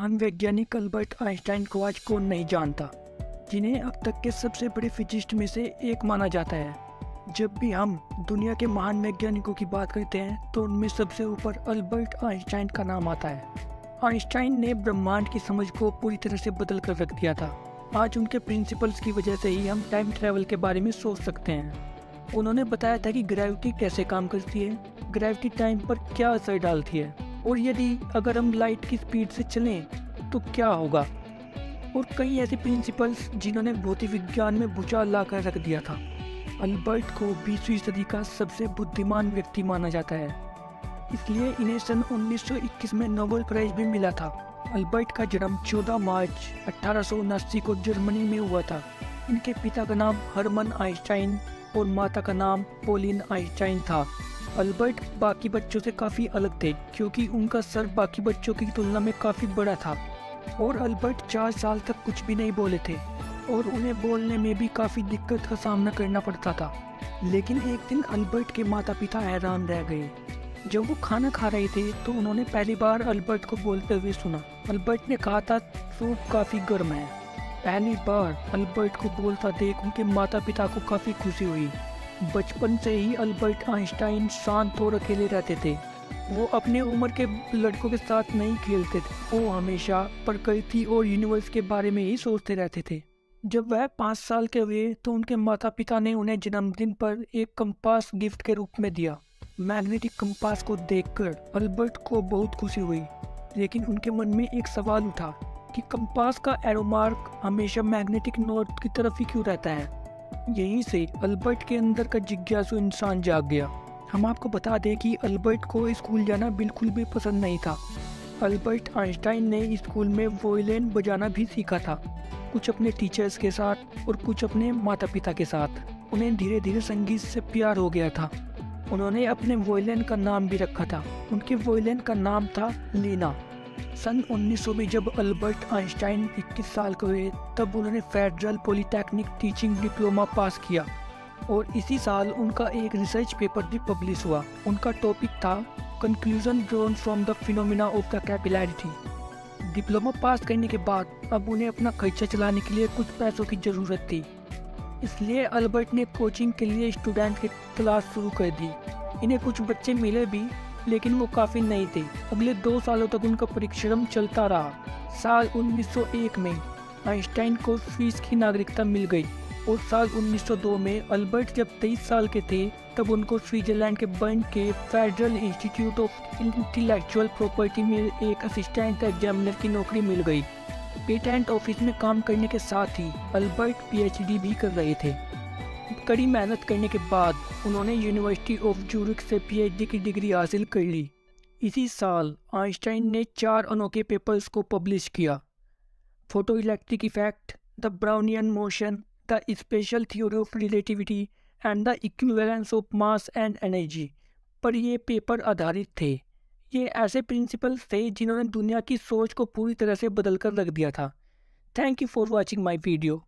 महान वैज्ञानिक Albert Einstein को आज कौन नहीं जानता, जिन्हें अब तक के सबसे बड़े फिजिस्ट में से एक माना जाता है। जब भी हम दुनिया के महान वैज्ञानिकों की बात करते हैं तो उनमें सबसे ऊपर अल्बर्ट आइंस्टाइन का नाम आता है। आइंस्टाइन ने ब्रह्मांड की समझ को पूरी तरह से बदल कर रख दिया था। आज उनके प्रिंसिपल्स की वजह से ही हम टाइम ट्रैवल के बारे में सोच सकते हैं। उन्होंने बताया था कि ग्रेविटी कैसे काम करती है, ग्रेविटी टाइम पर क्या असर डालती है, और यदि अगर हम लाइट की स्पीड से चलें तो क्या होगा, और कई ऐसे प्रिंसिपल्स जिन्होंने भौतिक विज्ञान में भूचाल ला कर रख दिया था। अल्बर्ट को 20वीं सदी का सबसे बुद्धिमान व्यक्ति माना जाता है, इसलिए इन्हें सन 1921 में नोबेल प्राइज भी मिला था। अल्बर्ट का जन्म 14 मार्च 1879 को जर्मनी में हुआ था। इनके पिता का नाम हरमन आइंस्टाइन और माता का नाम पोलिन आइंस्टाइन था। अल्बर्ट बाकी बच्चों से काफ़ी अलग थे क्योंकि उनका सर बाकी बच्चों की तुलना में काफ़ी बड़ा था, और अल्बर्ट 4 साल तक कुछ भी नहीं बोले थे और उन्हें बोलने में भी काफ़ी दिक्कत का सामना करना पड़ता था। लेकिन एक दिन अल्बर्ट के माता पिता हैरान रह गए। जब वो खाना खा रहे थे तो उन्होंने पहली बार अल्बर्ट को बोलते हुए सुना। अल्बर्ट ने कहा था, सूप काफ़ी गर्म है। पहली बार अल्बर्ट को बोलता देख उनके माता पिता को काफ़ी खुशी हुई। बचपन से ही अल्बर्ट आइंस्टाइन शांत और अकेले रहते थे। वो अपने उम्र के लड़कों के साथ नहीं खेलते थे, वो हमेशा प्रकृति और यूनिवर्स के बारे में ही सोचते रहते थे। जब वह 5 साल के हुए तो उनके माता पिता ने उन्हें जन्मदिन पर एक कंपास गिफ्ट के रूप में दिया। मैग्नेटिक कंपास को देखकर अल्बर्ट को बहुत खुशी हुई, लेकिन उनके मन में एक सवाल उठा कि कंपास का एरो मार्क हमेशा मैग्नेटिक नॉर्थ की तरफ ही क्यों रहता है। यहीं से अल्बर्ट के अंदर का जिज्ञासु इंसान जाग गया। हम आपको बता दें कि अल्बर्ट को स्कूल जाना बिल्कुल भी पसंद नहीं था। अल्बर्ट आइंस्टाइन ने स्कूल में वोयलिन बजाना भी सीखा था, कुछ अपने टीचर्स के साथ और कुछ अपने माता पिता के साथ। उन्हें धीरे धीरे संगीत से प्यार हो गया था। उन्होंने अपने वोयलिन का नाम भी रखा था। उनके वोयलिन का नाम था लीना। सन 1900 में जब अल्बर्ट आइंस्टाइन 21 साल के हुए तब उन्होंने federal polytechnic teaching diploma pass किया, और इसी साल उनका एक रिसर्च पेपर भी पब्लिश हुआ। उनका टॉपिक था conclusion drawn from the phenomena of the capillarity. Diploma pass करने के बाद अब उन्हें अपना खर्चा चलाने के लिए कुछ पैसों की ज़रूरत थी, इसलिए अल्बर्ट ने कोचिंग के लिए स्टूडेंट की तलाश शुरू कर दी। इन्हें कुछ बच्चे मिले भी, लेकिन वो काफ़ी नहीं थे। अगले 2 सालों तक उनका परिश्रम चलता रहा। साल 1901 में आइंस्टाइन को स्विस की नागरिकता मिल गई, और साल 1902 में अल्बर्ट जब 23 साल के थे तब उनको स्विट्जरलैंड के बर्न के federal institute of intellectual property में एक असिस्टेंट एग्जामिनर की नौकरी मिल गई। पेटेंट ऑफिस में काम करने के साथ ही अल्बर्ट पीएचडी भी कर रहे थे। कड़ी मेहनत करने के बाद उन्होंने यूनिवर्सिटी ऑफ ज्यूरिख से पीएचडी की डिग्री हासिल कर ली। इसी साल आइंस्टाइन ने 4 अनोखे पेपर्स को पब्लिश किया: photo electric effect, the Brownian motion, the special theory of relativity and the equivalence of mass and energy पर ये पेपर आधारित थे। ये ऐसे प्रिंसिपल्स थे जिन्होंने दुनिया की सोच को पूरी तरह से बदल कर रख दिया था। Thank you for watching my video.